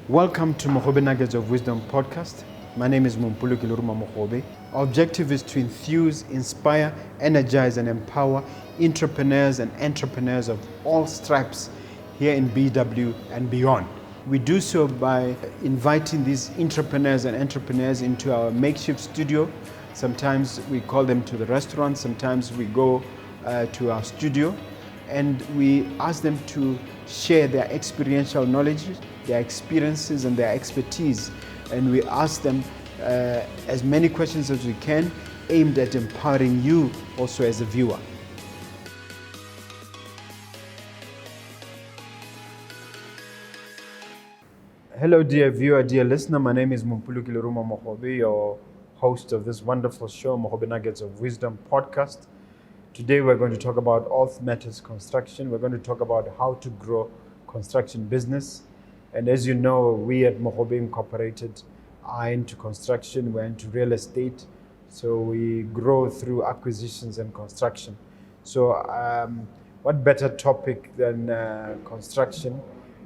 Welcome to Mogobe Nuggets of Wisdom podcast. My name is Mompoloki Lerumo Mogobe. Our objective is to enthuse, inspire, energize, and empower entrepreneurs and entrepreneurs of all stripes here in BW and beyond. We do so by inviting these entrepreneurs and entrepreneurs into our makeshift studio. Sometimes we call them to the restaurant, sometimes we go to our studio, and we ask them to share their experiential knowledge, their experiences and their expertise. And we ask them as many questions as we can, aimed at empowering you also as a viewer. Hello dear viewer, dear listener, my name is Mompoloki Lerumo Mogobe, your host of this wonderful show, Mogobe Nuggets of Wisdom podcast. Today we're going to talk about all matters construction. We're going to talk about how to grow construction business. And as you know, we at Mogobe Incorporated are into construction, we're into real estate. So we grow through acquisitions and construction. So what better topic than construction?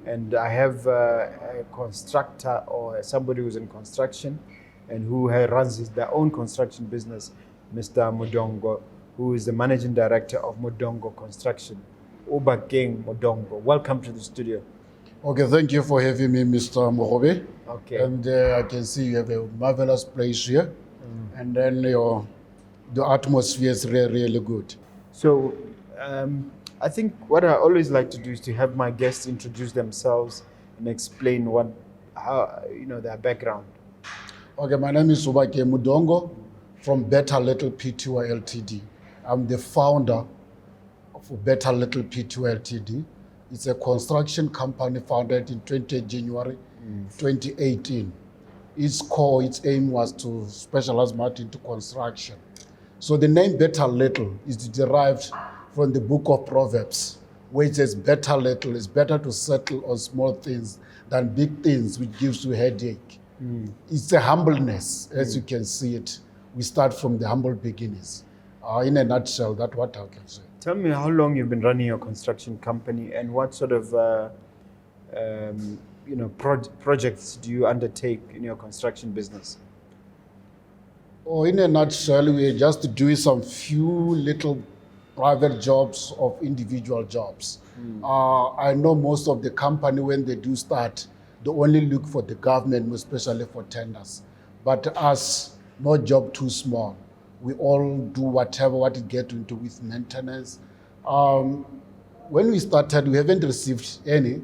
And I have a constructor or somebody who's in construction and who runs their own construction business, Mr. Mudongo, who is the managing director of Mudongo Construction, Obakeng Mudongo. Welcome to the studio. Okay, thank you for having me, Mr. Mogobe. Okay. And I can see you have a marvelous place here. And then the atmosphere is really, really good. So I think what I always like to do is to have my guests introduce themselves and explain their background. Okay, my name is Obakeng Mudongo from Better Little P2 Ltd. I'm the founder of Better Little P2 Ltd. It's a construction company founded in 20 January 2018. Its aim was to specialize much into construction. So the name Better Little is derived from the book of Proverbs, where it says better little, it's better to settle on small things than big things, which gives you headache. It's a humbleness, as you can see it. We start from the humble beginnings. In a nutshell, that's what I can say. Tell me how long you've been running your construction company and what sort of projects do you undertake in your construction business? In a nutshell, we're just doing some few little private jobs of individual jobs. I know most of the company, when they do start, they only look for the government, especially for tenders. But us, no job too small. We all do whatever what it get into with maintenance. When we started, we haven't received any,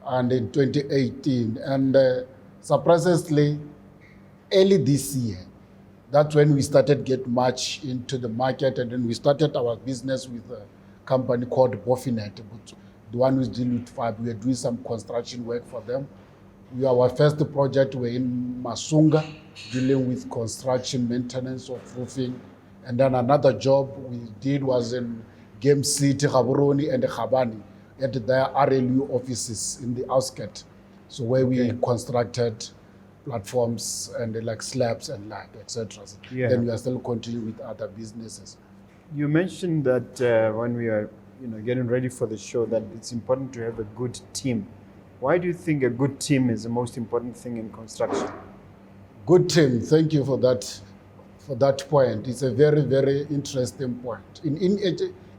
and in 2018, and surprisingly, early this year, that's when we started get much into the market, and then we started our business with a company called Bofinet, the one who's dealing with fiber. We are doing some construction work for them. Our first project were in Masunga, dealing with construction, maintenance of roofing. And then another job we did was in Game City, Gaborone, and Khabani at their RLU offices in the outskirts. So where we constructed platforms and like slabs and like, etc. Yeah. Then we are still continuing with other businesses. You mentioned that when we are getting ready for the show that it's important to have a good team. Why do you think a good team is the most important thing in construction? Good team, thank you for that point. It's a very, very interesting point. In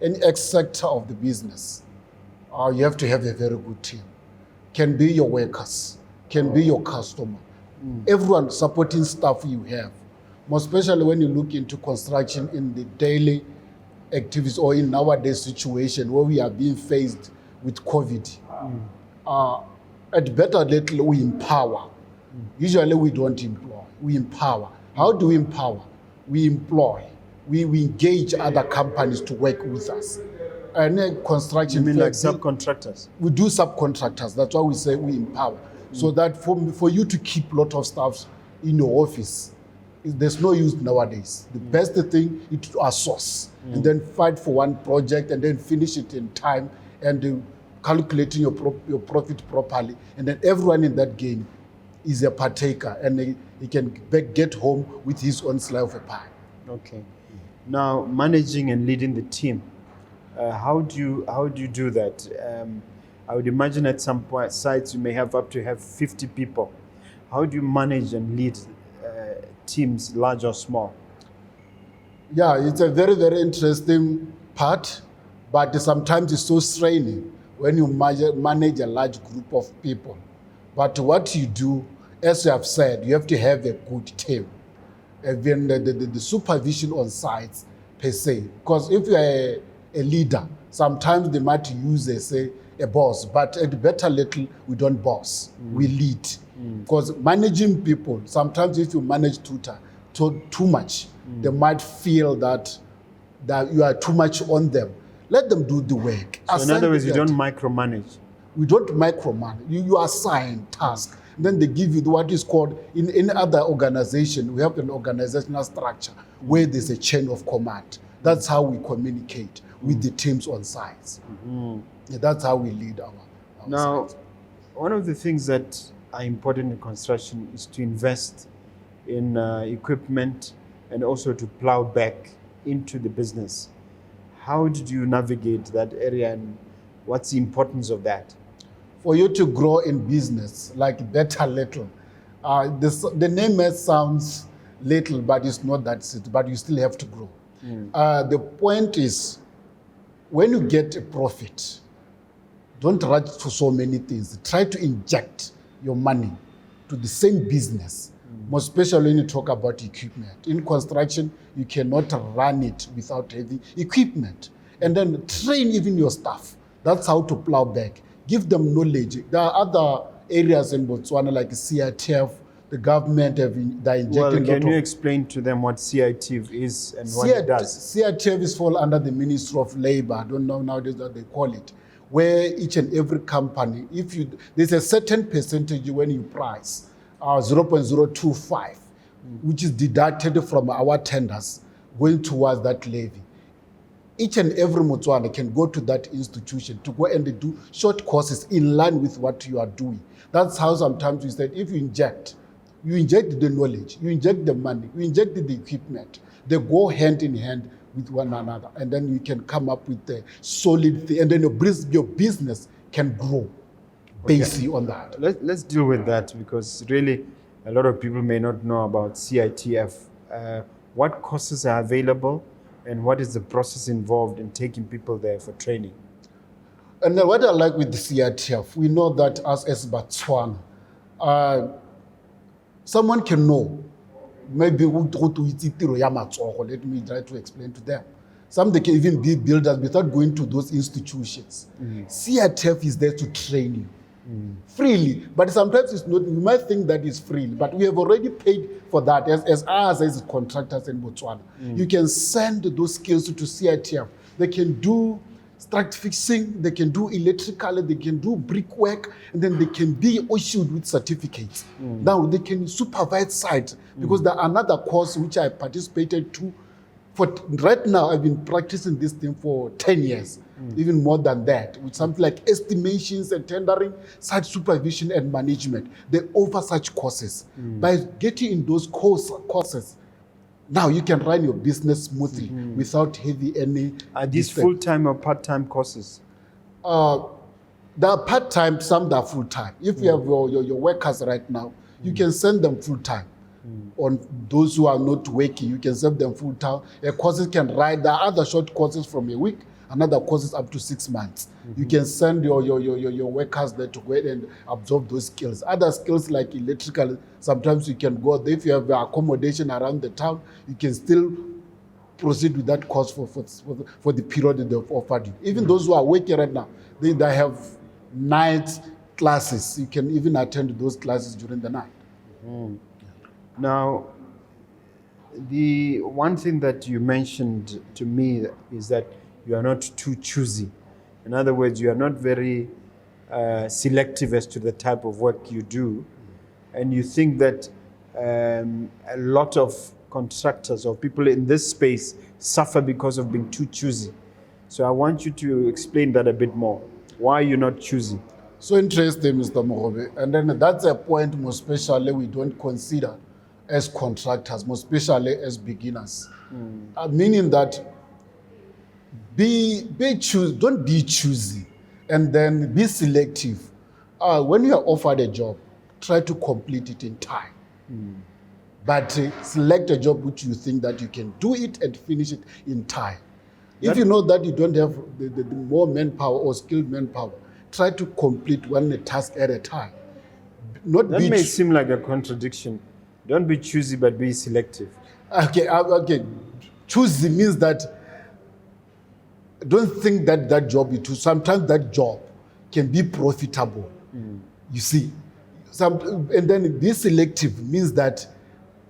any sector of the business, you have to have a very good team. Can be your workers, can be your customer. Everyone supporting staff you have, most especially when you look into construction in the daily activities or in nowadays situation where we are being faced with COVID. At Better Little, we empower. Usually we don't employ, we empower. How do we empower? We employ. We engage other companies to work with us. And then construction. You mean like subcontractors? We do subcontractors. That's why we say we empower. So that for you to keep a lot of staff in your office, there's no use nowadays. The best thing is to outsource and then fight for one project and then finish it in time and calculating your profit properly. And then everyone in that game is a partaker and he can get home with his own slice of a pie. Okay. Now, managing and leading the team, how do you do that? I would imagine at some point sites you may have up to have 50 people. How do you manage and lead teams, large or small? Yeah, it's a very, very interesting part, but sometimes it's so straining when you manage a large group of people. But what you do, as you have said, you have to have a good team. Even the supervision on sites per se. Because if you are a leader, sometimes they might use, say, a boss, but at better little, we don't boss, we lead. Because managing people, sometimes if you manage too much, they might feel that you are too much on them. Let them do the work. So in other words, you don't micromanage. We don't micromanage. You assign tasks. Then they give you what is called, in any other organization, we have an organizational structure where there's a chain of command. That's how we communicate with the teams on sites. Yeah, that's how we lead our now, sites. One of the things that are important in construction is to invest in equipment and also to plow back into the business. How did you navigate that area and what's the importance of that? For you to grow in business, like better little, the name sounds little, but it's not that, but you still have to grow. The point is, when you get a profit, don't rush to so many things. Try to inject your money to the same business, most especially when you talk about equipment. In construction, you cannot run it without having equipment. And then train even your staff. That's how to plow back. Give them knowledge. There are other areas in Botswana like CITF, the government they're injecting. Well, can you explain to them what CITF is and what it does? CITF is fall under the Ministry of Labor. I don't know nowadays what they call it, where each and every company, there's a certain percentage when you price, 0.025, which is deducted from our tenders going towards that levy. Each and every Motswana can go to that institution to go and do short courses in line with what you are doing. That's how sometimes we said, if you inject the knowledge, you inject the money, you inject the equipment, they go hand in hand with one another, and then you can come up with a solid thing, and then your business can grow based on that. Let's deal with that, because really a lot of people may not know about CITF. What courses are available and what is the process involved in taking people there for training? And then what I like with the CITF, we know that as Botswana, someone can know, maybe let me try to explain to them. Some they can even be builders without going to those institutions. CITF is there to train you freely, but sometimes it's not. You might think that it's free, but we have already paid for that as us as contractors in Botswana. You can send those skills to CITF. They can do struct fixing, they can do electrical, they can do brickwork, and then they can be issued with certificates. Now they can supervise sites, because there's another course which I participated to. For right now, I've been practicing this thing for 10 years, even more than that, with something like estimations and tendering, site supervision and management. They offer such courses. By getting in those courses, now you can run your business smoothly without having any. Are these full-time or part-time courses? They are part-time, some that are full-time. If you have your workers right now, you can send them full-time. On those who are not working, you can send them full-time. Courses can ride. There are other short courses from a week, another courses up to 6 months. You can send your workers there to go ahead and absorb those skills. Other skills like electrical, sometimes you can go there. If you have accommodation around the town, you can still proceed with that course for the period that they've offered you. Even those who are working right now, they have night classes. You can even attend those classes during the night. Now, the one thing that you mentioned to me is that you are not too choosy. In other words, you are not very selective as to the type of work you do. And you think that a lot of constructors or people in this space suffer because of being too choosy. So I want you to explain that a bit more. Why are you not choosy? So interesting, Mr. Mogobe. And then that's a point, most especially, we don't consider as contractors, most especially as beginners. Meaning that don't be choosy. And then be selective. When you are offered a job, try to complete it in time. But select a job which you think that you can do it and finish it in time. If you know that you don't have the more manpower or skilled manpower, try to complete one task at a time. That may seem like a contradiction. Don't be choosy, but be selective. Okay. Choosy means that don't think that that job you do. Sometimes that job can be profitable. You see, and then be selective means that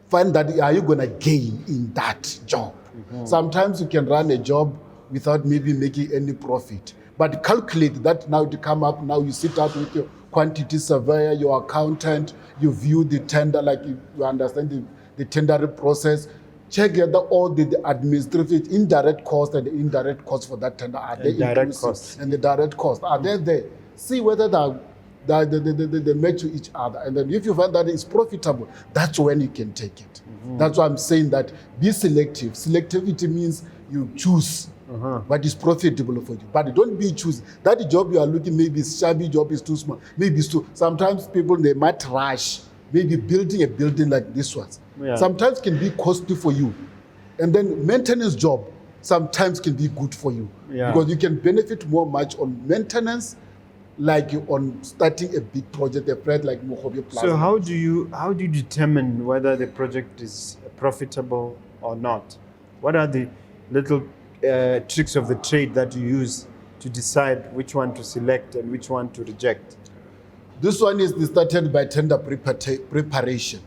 find that are you going to gain in that job. Sometimes you can run a job without maybe making any profit, but calculate that now to come up. Now you sit up with your quantity surveyor, your accountant, you view the tender, like you understand the tendering process. Check whether all the administrative indirect costs and the indirect costs for that tender are they inclusive, and the direct costs are they there. See whether they match to each other, and then if you find that it's profitable, that's when you can take it. That's why I'm saying that be selective. Selectivity means you choose what is profitable for you, but don't be choosing. That job you are looking, maybe shabby job is too small, maybe it's too. Sometimes people they might rush. Maybe building a building like this one, sometimes can be costly for you. And then maintenance job sometimes can be good for you because you can benefit more much on maintenance like on starting a big project, a project like Mogobe Plaza. So how do you determine whether the project is profitable or not? What are the little tricks of the trade that you use to decide which one to select and which one to reject? This one is started by tender preparation.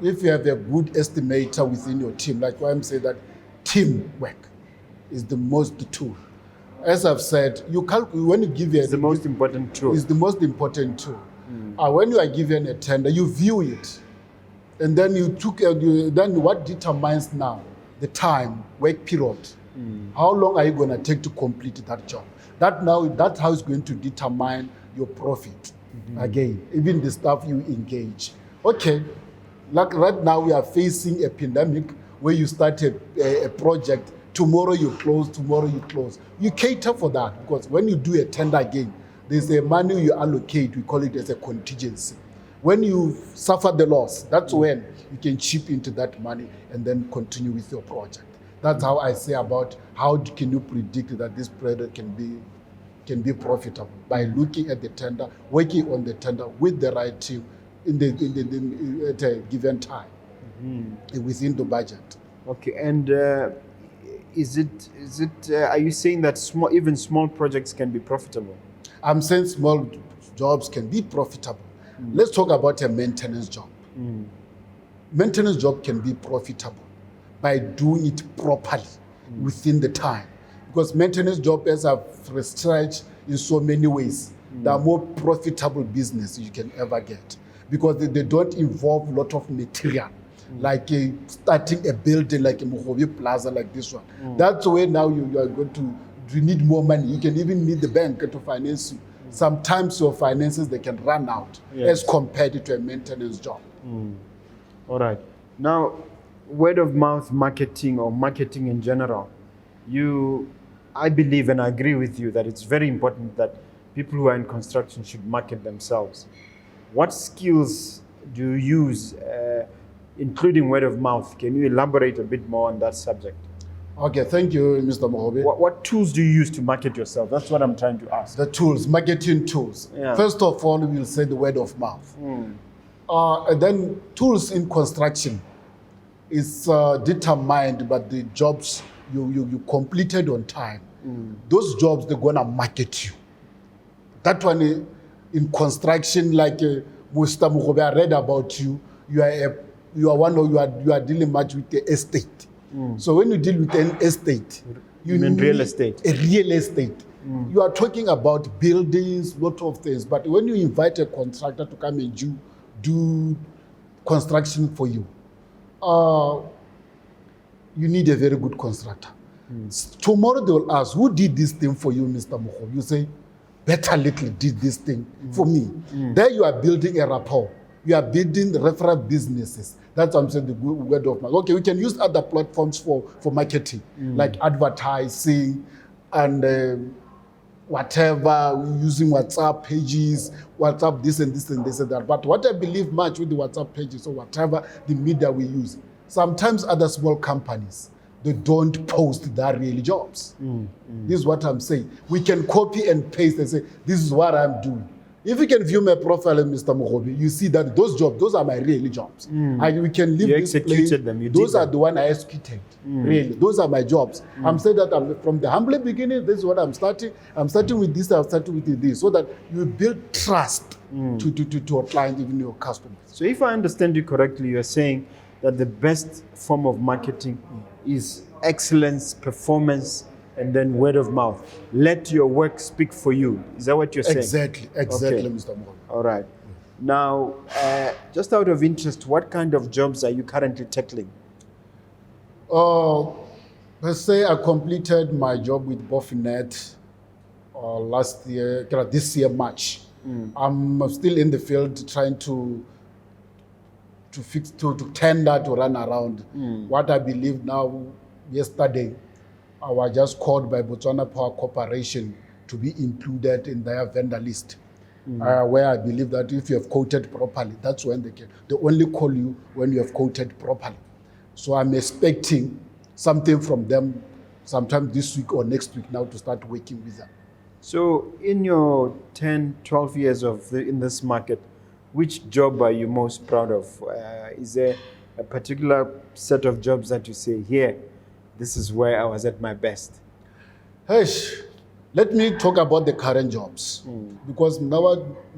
If you have a good estimator within your team, like I'm saying that teamwork is the most tool. As I've said, you calculate when you give it's the most important tool. It's the most important tool. When you are given a tender, you view it, and then then what determines now the time, work period. How long are you going to take to complete that job? That's how it's going to determine your profit. Again, even the staff you engage. Okay, like right now we are facing a pandemic where you start a project, tomorrow you close. You cater for that because when you do a tender again, there's a money you allocate, we call it as a contingency. When you suffer the loss, that's when you can chip into that money and then continue with your project. That's how I say about how can you predict that this project can be profitable by looking at the tender, working on the tender with the right team at a given time within the budget. Okay, and is it? Are you saying that even small projects can be profitable? I'm saying small jobs can be profitable. Let's talk about a maintenance job. Maintenance job can be profitable by doing it properly within the time. Because maintenance job as I've researched in so many ways, they are more profitable business you can ever get. Because they don't involve a lot of material, like starting a building like a Mogobe Plaza like this one. That's where now you are going to need more money. You can even need the bank to finance you. Sometimes your finances, they can run out as compared to a maintenance job. All right. Now, word of mouth marketing or marketing in general, I believe and I agree with you that it's very important that people who are in construction should market themselves. What skills do you use, including word of mouth? Can you elaborate a bit more on that subject? Okay, thank you, Mr. Mogobe. What tools do you use to market yourself? That's what I'm trying to ask. The tools, marketing tools. First of all, we'll say the word of mouth. And then tools in construction is determined by the jobs you completed on time. Those jobs, they're going to market you. That one in construction, like Mr. Mogobe, I read about you. You are dealing much with the estate. So when you deal with an estate, you mean real estate? A real estate. You are talking about buildings, lot of things. But when you invite a contractor to come and do construction for you, you need a very good constructor. Tomorrow they will ask, who did this thing for you, Mr. Mogobe? You say, Better Little did this thing for me. There you are building a rapport. You are building referral businesses. That's what I'm saying, the word of mouth. Okay, we can use other platforms for marketing, like advertising and whatever, using WhatsApp pages, WhatsApp this and this and this and that. But what I believe much with the WhatsApp pages or whatever the media we use, sometimes other small companies, they don't post their real jobs. This is what I'm saying. We can copy and paste and say, this is what I'm doing. If you can view my profile, Mr. Mogobe, you see that those jobs, those are my real jobs. And we can leave you this executed place. them. You Those did are them. the one I executed. Really, those are my jobs. I'm saying that from the humble beginning, this is what I'm starting. I'm starting with this, I'm starting with this, so that you build trust to a client, even your customers. So if I understand you correctly, you're saying that the best form of marketing is excellence, performance, and then word of mouth. Let your work speak for you. Is that what you're saying? Exactly, Okay. Mr. Mogobe. All right. Now, just out of interest, what kind of jobs are you currently tackling? Let's say I completed my job with Bofinet last year, this year March. I'm still in the field trying to tender to run around. What I believe now, yesterday, I was just called by Botswana Power Corporation to be included in their vendor list. Where I believe that if you have quoted properly, that's when they only call you when you have quoted properly. So I'm expecting something from them sometime this week or next week now to start working with them. So in your 10, 12 years in this market, which job are you most proud of? Is there a particular set of jobs that you say, here, this is where I was at my best? Hey, let me talk about the current jobs. Because now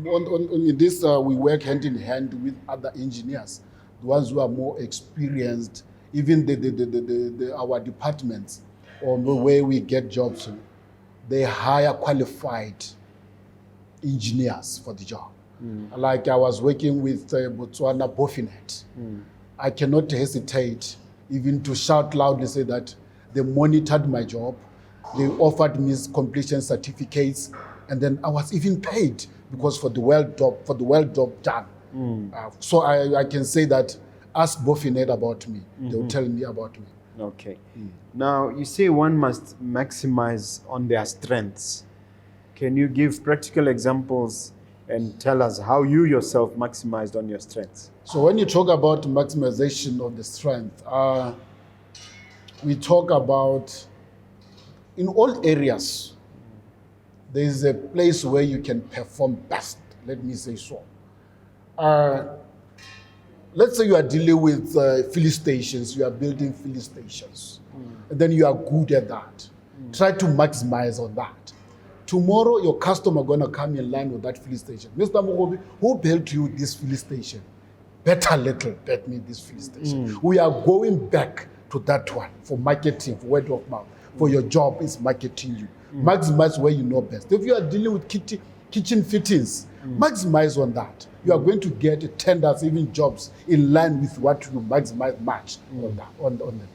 in this, we work hand in hand with other engineers, the ones who are more experienced, even our departments, or the way we get jobs, they hire qualified engineers for the job. Like I was working with Botswana Bofinet. I cannot hesitate even to shout loudly, say that they monitored my job, they offered me completion certificates, and then I was even paid because for the well job done. So I can say that ask Bofinet about me. They'll tell me about me. Okay. Now, you say one must maximize on their strengths. Can you give practical examples and tell us how you yourself maximized on your strengths? So when you talk about maximization of the strength, we talk about in all areas, there is a place where you can perform best, let me say so. Let's say you are dealing with filling stations, you are building filling stations, and then you are good at that. Try to maximize on that. Tomorrow, your customer going to come in line with that filling station. Mr. Mogobe, who built you this filling station? Better little, bet me this filling station. We are going back to that one for marketing, for word of mouth. For your job is marketing you. Maximize where you know best. If you are dealing with kitchen fittings, maximize on that. You are going to get tenders, even jobs, in line with what you maximize match on that, on them.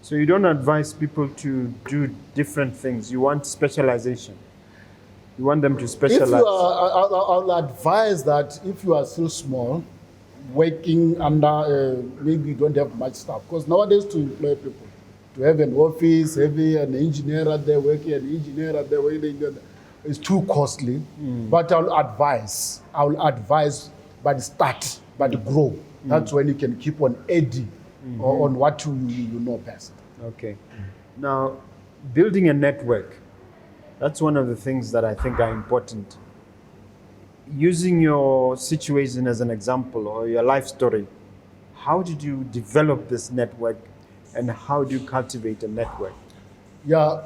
So you don't advise people to do different things. You want specialization. You want them to specialize. If you are, I'll advise that if you are still small, working under, maybe you don't have much staff, because nowadays to employ people, to have an office, have an engineer out there working, an engineer out there working, it's too costly. But I'll advise, but start, but grow. That's when you can keep on adding on what you know best. Okay. Now, building a network, that's one of the things that I think are important. Using your situation as an example or your life story, how did you develop this network and how do you cultivate a network? Yeah,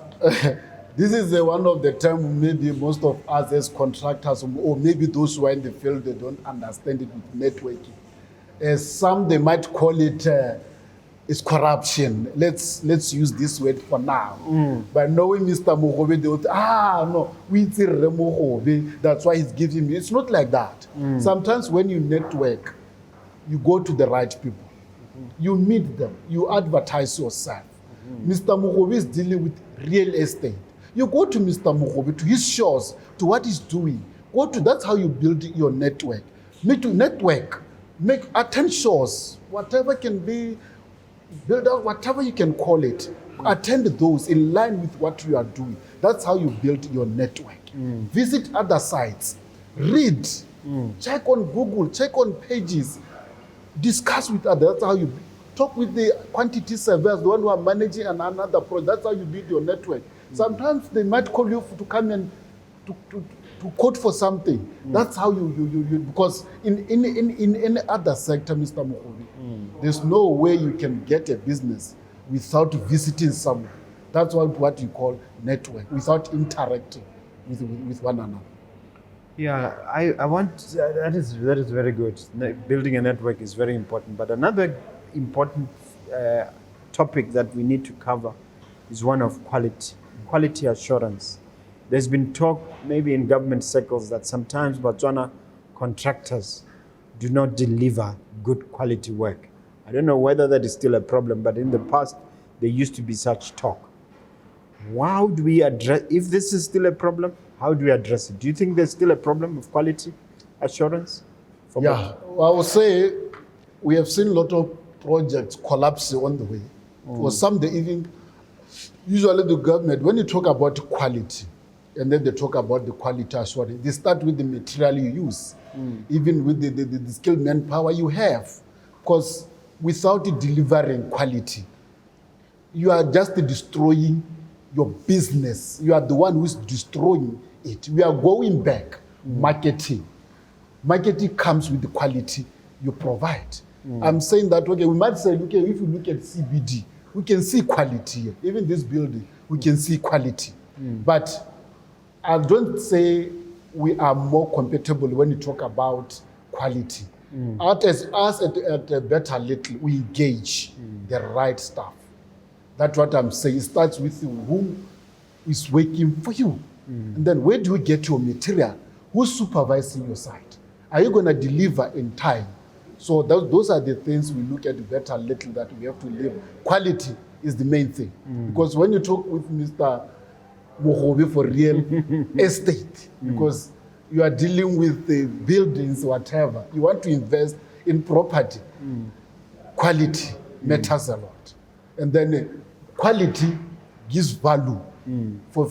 this is one of the terms maybe most of us as contractors, or maybe those who are in the field, they don't understand it with networking. Some, they might call it is corruption. Let's use this word for now. But knowing Mr. Mogobe, they would no, we see Mogobe, that's why he's giving me. It's not like that. Sometimes when you network, you go to the right people. You meet them, you advertise yourself. Mr. Mogobe is dealing with real estate. You go to Mr. Mogobe, to his shows, to what he's doing. That's how you build your network. Need to network, attend shows, whatever can be, build out whatever you can call it. Attend those in line with what you are doing. That's how you build your network. Visit other sites, read, check on Google, check on pages, discuss with others. That's how you talk with the quantity surveyors, the one who are managing another project. That's how you build your network. Sometimes they might call you to come and to quote for something. That's how you because in any other sector, Mr. Mogobe, there's no way you can get a business without visiting someone. That's what you call network, without interacting with one another. Yeah, I want, that is very good. Building a network is very important. But another important topic that we need to cover is one of quality assurance. There's been talk, maybe in government circles, that sometimes Botswana contractors do not deliver good quality work. I don't know whether that is still a problem, but in the past, there used to be such talk. How do we address, if this is still a problem, how do we address it? Do you think there's still a problem of quality assurance? Yeah, I would say we have seen a lot of projects collapsing on the way. For some, they even, usually the government, when you talk about quality, and then they talk about the quality assurance, they start with the material you use, even with the skilled manpower you have. Because without delivering quality, you are just destroying your business. You are the one who is destroying it. We are going back. Marketing. Marketing comes with the quality you provide. I'm saying that, okay, we might say, okay, if you look at CBD, we can see quality here. Even this building, we can see quality. But I don't say we are more compatible when you talk about quality. As us at a Better Little, we engage the right staff. That's what I'm saying. It starts with who is working for you. And then where do you get your material? Who's supervising your site? Are you going to deliver in time? So those are the things we look at Better Little that we have to live. Quality is the main thing. Because when you talk with Mr. Mogobe for real estate, because you are dealing with the buildings, whatever, you want to invest in property, quality matters a lot. And then quality gives value for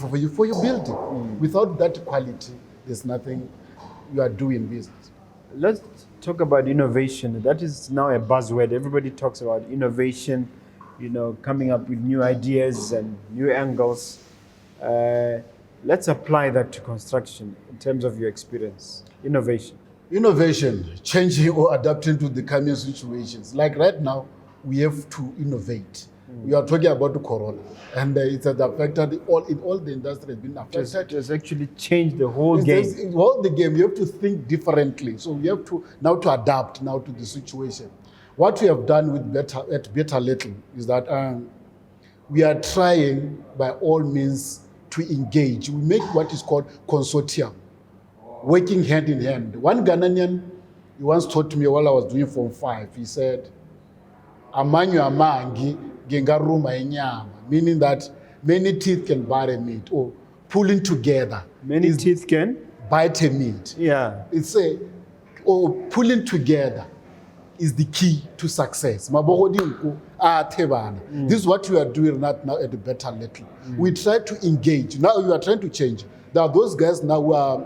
your building. Without that quality, there's nothing you are doing business. Let's talk about innovation. That is now a buzzword. Everybody talks about innovation, coming up with new ideas and new angles. Let's apply that to construction in terms of your experience. Innovation. Innovation, changing or adapting to the coming situations. Like right now, we have to innovate. We are talking about the corona, and it has affected all the industry has been affected. It has actually changed the whole game. All the game, you have to think differently. So we have to now to adapt now to the situation. What we have done with Better Little is that we are trying by all means to engage. We make what is called consortium, working hand in hand. One Ghanaian, he once taught me while I was doing Form 5, he said, amanyu amangi gengaruma enyama, meaning that many teeth can bite a meat, or pulling together. Many teeth can bite a meat. Yeah. It's pulling together is the key to success. This is what we are doing right now at the Better Little. We try to engage. Now you are trying to change. There are those guys now who are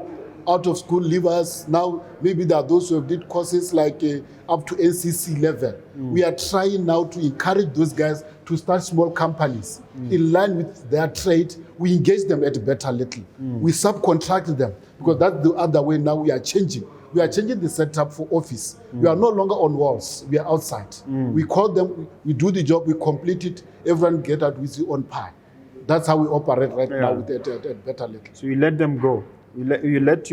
out of school leavers. Now maybe there are those who have did courses like up to NCC level. We are trying now to encourage those guys to start small companies in line with their trade. We engage them at Better Little. We subcontract them, because that's the other way now we are changing. We are changing the setup for office. We are no longer on walls. We are outside. We call them, we do the job, we complete it, everyone get out with your own pie. That's how we operate right now at Better Little. So you let them go. You let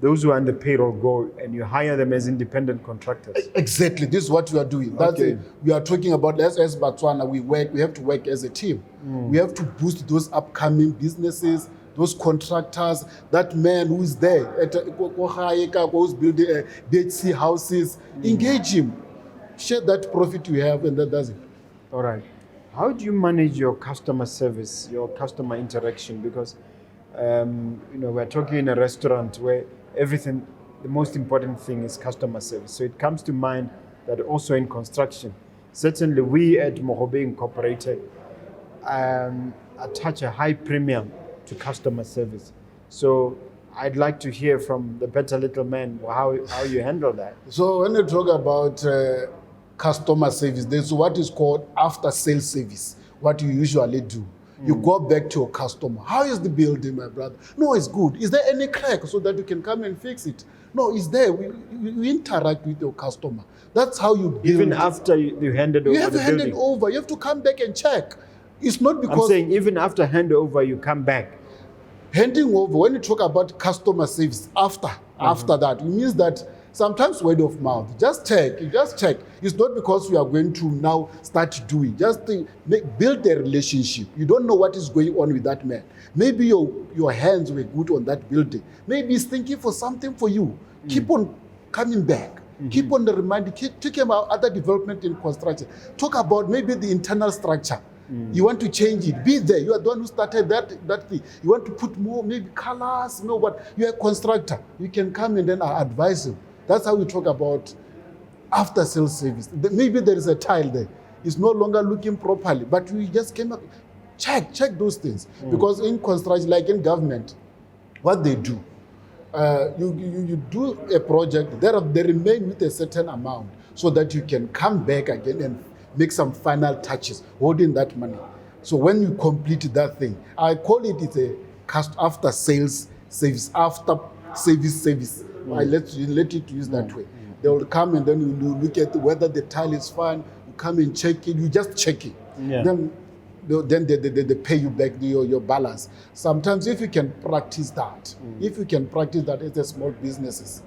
those who are on the payroll go, and you hire them as independent contractors. Exactly. This is what we are doing. That's we are talking about as Botswana. We have to work as a team. We have to boost those upcoming businesses, those contractors, that man who is there who's building BHC houses. Engage him. Share that profit you have, and that does it. All right. How do you manage your customer service, your customer interaction? Because we're talking in a restaurant where the most important thing is customer service. So it comes to mind that also in construction, certainly we at Mogobe Incorporated attach a high premium to customer service. So I'd like to hear from the better little man how you handle that. So when you talk about customer service, there's what is called after sales service, what you usually do. You go back to your customer. How is the building, my brother? No, it's good. Is there any crack so that you can come and fix it? No, it's there. We interact with your customer. That's how you build. Even after you handed over you have the to hand building. it over. You have to come back and check. It's not I'm because saying even after handover, you come back. handing over, when you talk about customer service, after that, it means that sometimes word of mouth, just check. It's not because we are going to now start doing, just build a relationship. You don't know what is going on with that man. Maybe your hands were good on that building. Maybe he's thinking for something for you. Keep on coming back. Keep on reminding, talk about other development in construction. Talk about maybe the internal structure. You want to change it, be there. You are the one who started that thing. You want to put more, maybe colors, you know what? You're a constructor. You can come and then advise him. That's how we talk about after sales service. Maybe there is a tile there. It's no longer looking properly, but we just came up, check those things. Because in construction, like in government, what they do, you do a project, they remain with a certain amount so that you can come back again and make some final touches, holding that money. So when you complete that thing, I call it's a after sales service, after service. I let it use that way. They will come and then you look at whether the tile is fine. You come and check it. You just check it. Yeah. Then they pay you back your balance. Sometimes if you can practice that, as a small businesses,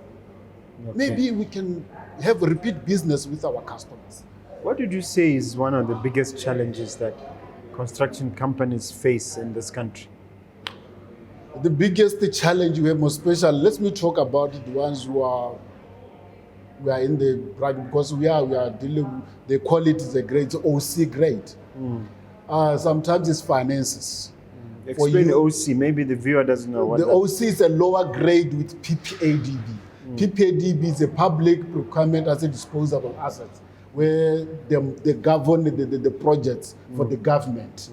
maybe we can have repeat business with our customers. What did you say is one of the biggest challenges that construction companies face in this country? The biggest challenge we have, most especially, let me talk about the ones who are in the private, because we are dealing with, they call it the grade, OC grade. Sometimes it's finances. Explain OC, maybe the viewer doesn't know what the OC is a lower grade with PP-80. PP-80 is a public procurement asset disposable assets, where they govern the projects for the government.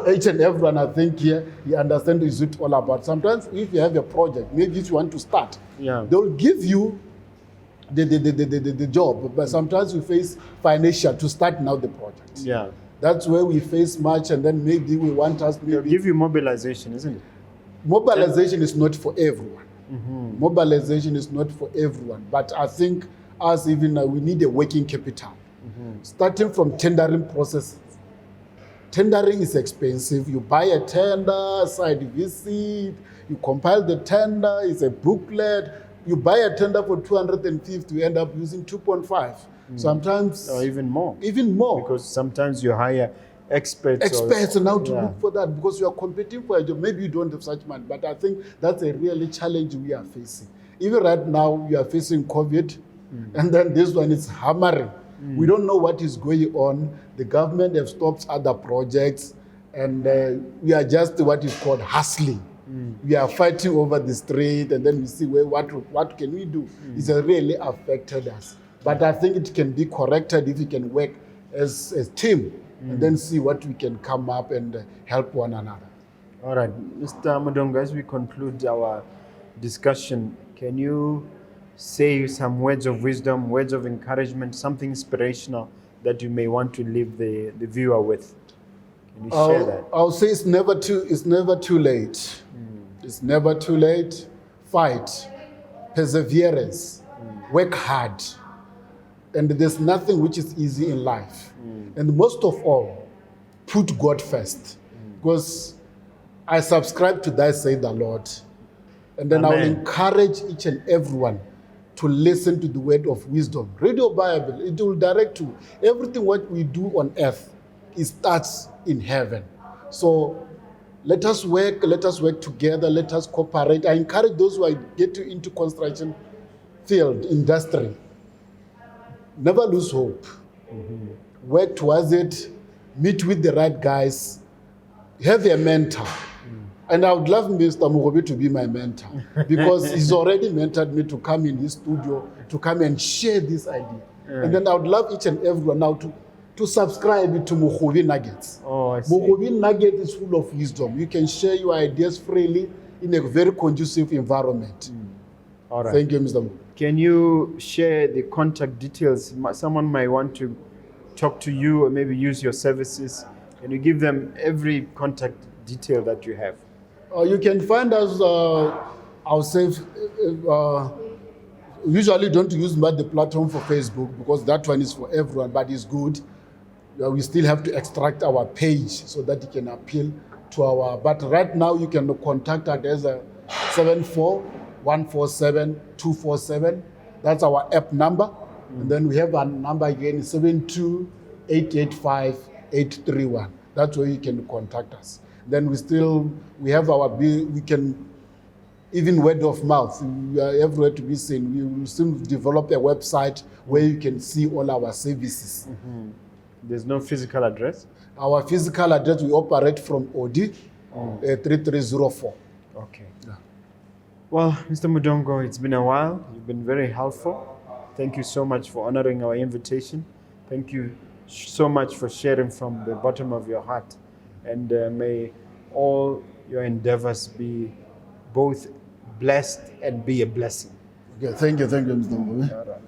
Each and everyone, I think here, you understand is it all about. Sometimes if you have a project, maybe if you want to start, they'll give you the job, but sometimes we face financial to start now the project. Yeah. That's where we face much, and then maybe we want us maybe... They'll give you mobilization, isn't it? Mobilization is not for everyone. Mobilization is not for everyone, but I think us even we need a working capital. Starting from tendering processes. Tendering is expensive. You buy a tender, site visit, you compile the tender, it's a booklet. You buy a tender for 250, you end up using 2.5. Sometimes... Or even more. Even more. Because sometimes you hire experts. Now to look for that, because you are competing for a job. Maybe you don't have such money, but I think that's a really challenge we are facing. Even right now, we are facing COVID, and then this one is hammering. We don't know what is going on. The government have stopped other projects, and we are just what is called hustling. We are fighting over the street, and then we see what can we do. It's really affected us. But I think it can be corrected if we can work as a team and then see what we can come up and help one another. All right, Mr. Mudongo, as we conclude our discussion, can you say some words of wisdom, words of encouragement, something inspirational that you may want to leave the viewer with? Can you share that? I'll say it's never too late. It's never too late. Fight, perseverance, work hard. And there's nothing which is easy in life. And most of all, put God first. Because I subscribe to that, say the Lord. And then Amen. I will encourage each and everyone to listen to the word of wisdom. Read your Bible. It will direct you. Everything what we do on earth, it starts in heaven. So let us work together, let us cooperate. I encourage those who are getting into construction field, industry. Never lose hope. Work towards it, meet with the right guys, have a mentor. And I would love Mr. Mogobe to be my mentor, because he's already mentored me to come in his studio, to come and share this idea. And then I would love each and everyone now to to subscribe to Mogobe Nuggets. Oh, I see. Mogobe Nugget is full of wisdom. You can share your ideas freely in a very conducive environment. All right. Thank you, Mr. Mogobe. Can you share the contact details? Someone might want to talk to you or maybe use your services. Can you give them every contact detail that you have? You can find us, I'll say, usually don't use the platform for Facebook because that one is for everyone, but it's good. We still have to extract our page so that it can appeal to our, but right now you can contact us as a 74147-247. That's our app number. And then we have a number again, 72885-831. That's where you can contact us. Then we have we can, even word of mouth, we are everywhere to be seen. We will soon develop a website where you can see all our services. There's no physical address? Our physical address, we operate from OD 3304. Okay. Yeah. Well, Mr. Mudongo, it's been a while. You've been very helpful. Thank you so much for honoring our invitation. Thank you so much for sharing from the bottom of your heart. And may all your endeavors be both blessed and be a blessing. Okay, thank you, Mr. Mogobe. All right.